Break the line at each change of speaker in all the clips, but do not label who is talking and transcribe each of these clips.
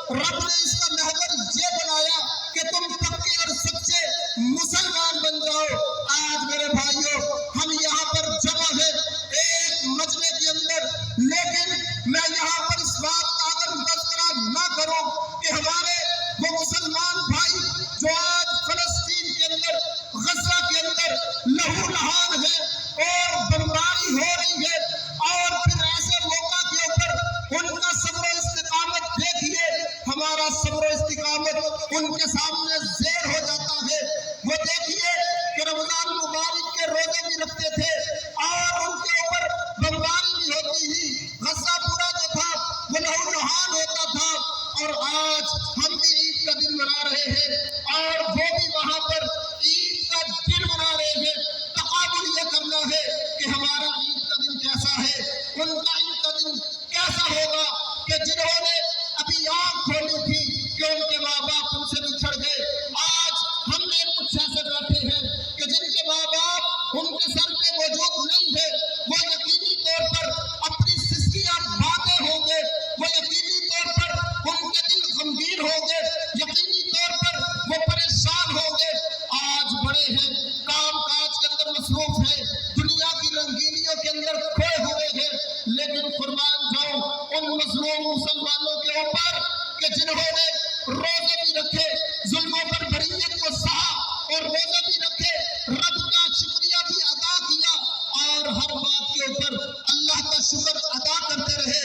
رب نے اس کا محور یہ بنایا کہ تم پکے اور سچے مسلمان بن جاؤ۔ آج میرے بھائیوں ہم یہاں پر جمع ہیں ایک مجمع کے اندر، لیکن میں یہاں پر اس بات کا اگر تذکرہ نہ کروں کہ ہمارے وہ مسلمان بھائی جو آج فلسطین کے اندر، غزہ کے اندر لہو لہان ہے اور بمباری ہو رہی ہے، اور پھر ایسے موقع کے اوپر ان کا صبر و استقامت دیکھیے، ہمارا صبر و استقامت ان کے سامنے زیر ہو جاتا ہے۔ وہ دیکھیے کہ رمضان مبارک کے روزے بھی رکھتے تھے اور ان کے اوپر بمباری بھی ہوتی تھی، غزہ پورا جو تھا وہ لہو لہان ہوتا تھا، اور آج ہم بھی عید کا دن منا رہے ہیں اور وہ بھی وہاں پر عید کا دن منا رہے ہیں۔ تقابل یہ کرنا ہے کہ ہمارا عید کا دن کیسا ہے، ان کا عید کا دن کیسا ہوگا کہ جنہوں نے ابھی آنکھ کھولی تھی کہ ان کے ماں باپ ان سے بچھڑ گئے، آج ہم نے کچھ ایسے بیٹھے ہیں کہ جن کے ماں باپ ان کے سر پہ موجود نہیں ہے، وہ یقینی طور پر اپنی سسکیاں بھاتے ہوں گے، وہ یقینی طور پر ان کے دل غمگین ہوں گے، یقینی طور پر وہ پریشان ہوں گے۔ آج بڑے ہیں، کام کاج کے اندر مصروف ہیں، دنیا کی رنگینیوں کے اندر کھوئے ہوئے ہیں، لیکن قربان جاؤں ان مظلوم مسلمانوں کے اوپر کہ جنہوں نے روزے بھی رکھے، ظلموں پر بریت کو سہا اور روزے بھی رکھے، رب کا شکریہ بھی ادا کیا اور ہر بات کے اوپر اللہ کا شکر ادا کرتے رہے۔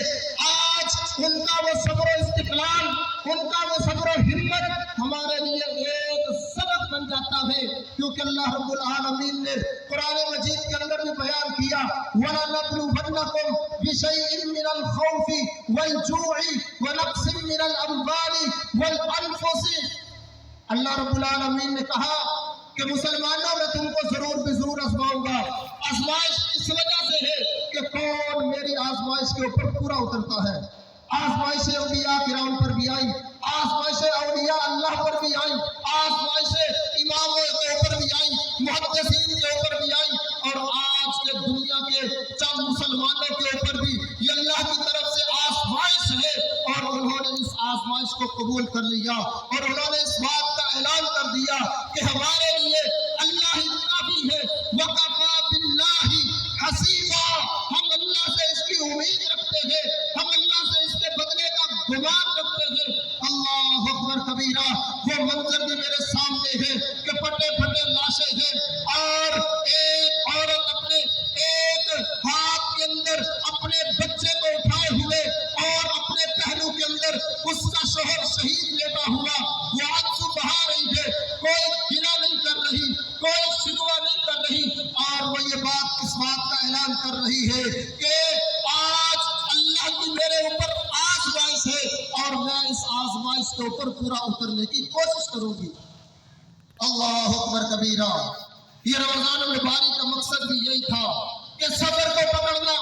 آج ان کا وہ صبر و استقلال، ان کا وہ صبر و ہمت ہمارے لیے ایک سبق بن جاتا ہے، کیونکہ اللہ رب العالمین نے قرآن مجید کے اندر بھی بیان کیا وَلَنَبْلُوَنَّكُمْ بِشَيْءٍ مِّنَ الْخَوْفِ وَالْجُوعِ وَنَقْصٍ مِّنَ الْأَمْوَالِ وَالْأَنفُسِ۔ اللہ رب العالمین نے کہا کہ مسلمانوں میں تم کو ضرور بھی ضرور آزماؤں گا۔ آزمائش اس وجہ سے ہے کہ کون میری آزمائش کے اوپر پورا اترتا ہے۔ آزمائش اولیاء کرام پر بھی آئی، آزمائش اولیاء اللہ پر بھی آئی، آزمائش اماموں کے اوپر بھی آئی، محدثین کے اوپر بھی آئی، اور آج کے دنیا کے چند مسلمانوں کے اوپر بھی یہ اللہ کی طرف سے آزمائش ہے، اور انہوں نے اس آزمائش کو قبول کر لیا اور انہوں نے اس بات کا اعلان کر دیا کہ ہمارے لیے اللہ ہی کافی ہے، وَقَفَى بِاللَّهِ حَسِيبًا۔ ہم اللہ سے اس کی امید رکھتے ہیں، ہم اللہ سے اس کے بدلے کا گمان رکھتے ہیں۔ اللہ اکبر کبیرہ، وہ منظر بھی میرے سامنے ہے کہ پھٹے پھٹے لاشیں ہیں، اور ایک عورت اپنے ایک ہاتھ کے اندر اپنے بچے کو اٹھائے ہوئے اور اپنے پہلو کے اندر اس کا شوہر شہید لیٹا ہوا، وہ آنسو بہا رہی ہے، کوئی گلہ نہیں کر رہی، کوئی شکوہ نہیں کر رہی، اور وہ یہ بات اس بات کا اعلان کر رہی ہے کہ آج اللہ کی میرے اوپر آزمائش ہے اور میں اس آزمائش کے اوپر پورا اترنے کی کوشش کروں گی۔ اللہ اکبر کبیرہ۔ یہ رمضان مبارک کا مقصد بھی یہی تھا کہ صبر کو پکڑنا،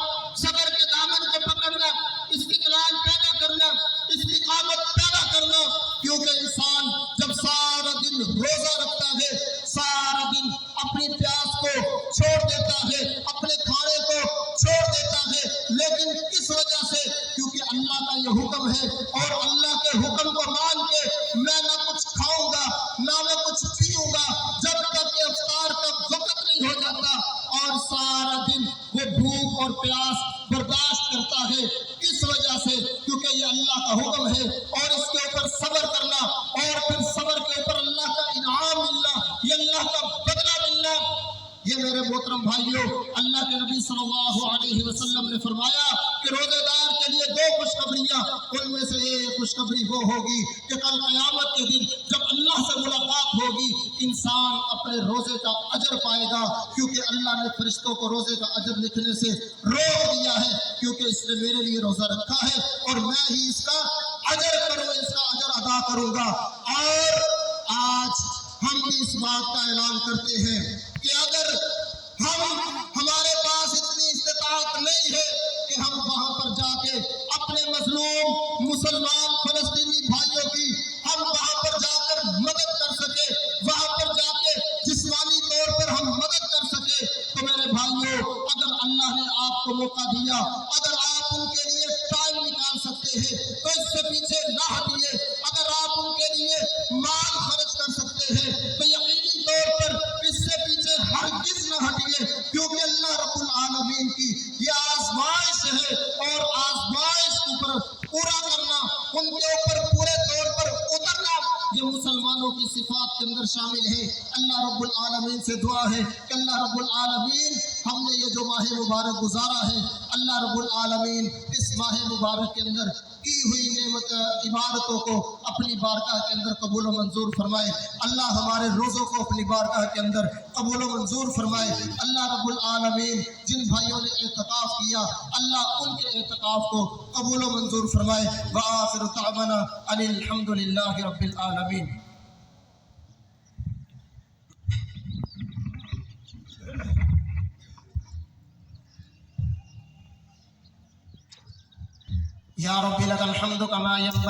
صبر کے دامن کو پکڑنا، استقلال پیدا کرنا، استقامت پیدا کرنا، کیونکہ انسان جب سارا دن روزہ رکھتا ہے، سارا دن اپنی پیاس کو چھوڑ دیتا ہے، اپنے کھانے کو چھوڑ دیتا ہے، لیکن کس وجہ سے؟ کیونکہ اللہ کا یہ حکم ہے، اور اللہ کے حکم کو مان کے میں نہ کچھ کھاؤں گا نہ میں کچھ پیوں گا جب تک کہ افطار کا وقت نہیں ہو جاتا، اور سارا دن وہ بھوک اور پیاس برداشت کرتا ہے۔ کس وجہ سے؟ کیونکہ یہ اللہ کا حکم ہے، اور اس کے اوپر صبر کرنا، اور پھر صبر کے اوپر اللہ کا انعام ملنا، یہ اللہ کا بدلہ ملنا۔ یہ میرے محترم بھائیوں، اللہ کے نبی صلی اللہ علیہ وسلم نے فرمایا کہ روزے دار کے لیے دو خوشخبریاں، ان میں سے ایک خوشخبری وہ ہوگی کہ کل قیامت کے دن جب اللہ سے ملاقات ہوگی، انسان اپنے روزے کا اجر پائے گا، کیونکہ اللہ نے فرشتوں کو روزے کا اجر لکھنے سے روک دیا ہے، کیونکہ اس نے میرے لیے روزہ رکھا ہے اور میں ہی اس کا اجر ادا کروں گا۔ اور آج ہم بھی اس بات کا اعلان کرتے ہیں کہ اگر ہمارے پاس اتنی استطاعت نہیں ہے کہ ہم وہاں پر جا کے اپنے مظلوم مسلمان فلسطینی بھائیوں کی ہم وہاں پر جا کر مدد کر سکے، وہاں پر جا کے جسمانی طور پر ہم مدد کر سکے، تو میرے بھائیوں اگر اللہ نے آپ کو موقع دیا، اگر آپ ان کے لیے ٹائم نکال سکتے ہیں تو اس سے پیچھے نہ ہٹیے، جلالہ کی صفات کے اندر شامل ہے۔ اللہ رب العالمین سے دعا ہے کہ اللہ رب العالمین ہم نے یہ جو ماہ مبارک گزارا ہے، اللہ رب العالمین اس ماہ مبارک کے اندر کی ہوئی نعمت عبادتوں کو اپنی بارگاہ کے اندر قبول و منظور فرمائے۔ اللہ ہمارے روزوں کو اپنی بارگاہ کے اندر قبول و منظور فرمائے۔ اللہ رب العالمین جن بھائیوں نے اعتکاف کیا، اللہ ان کے اعتکاف کو قبول و منظور فرمائے۔ وآخر دعوانا ان الحمد للہ رب العالمین۔ یا رب لک الحمد کما ینبغی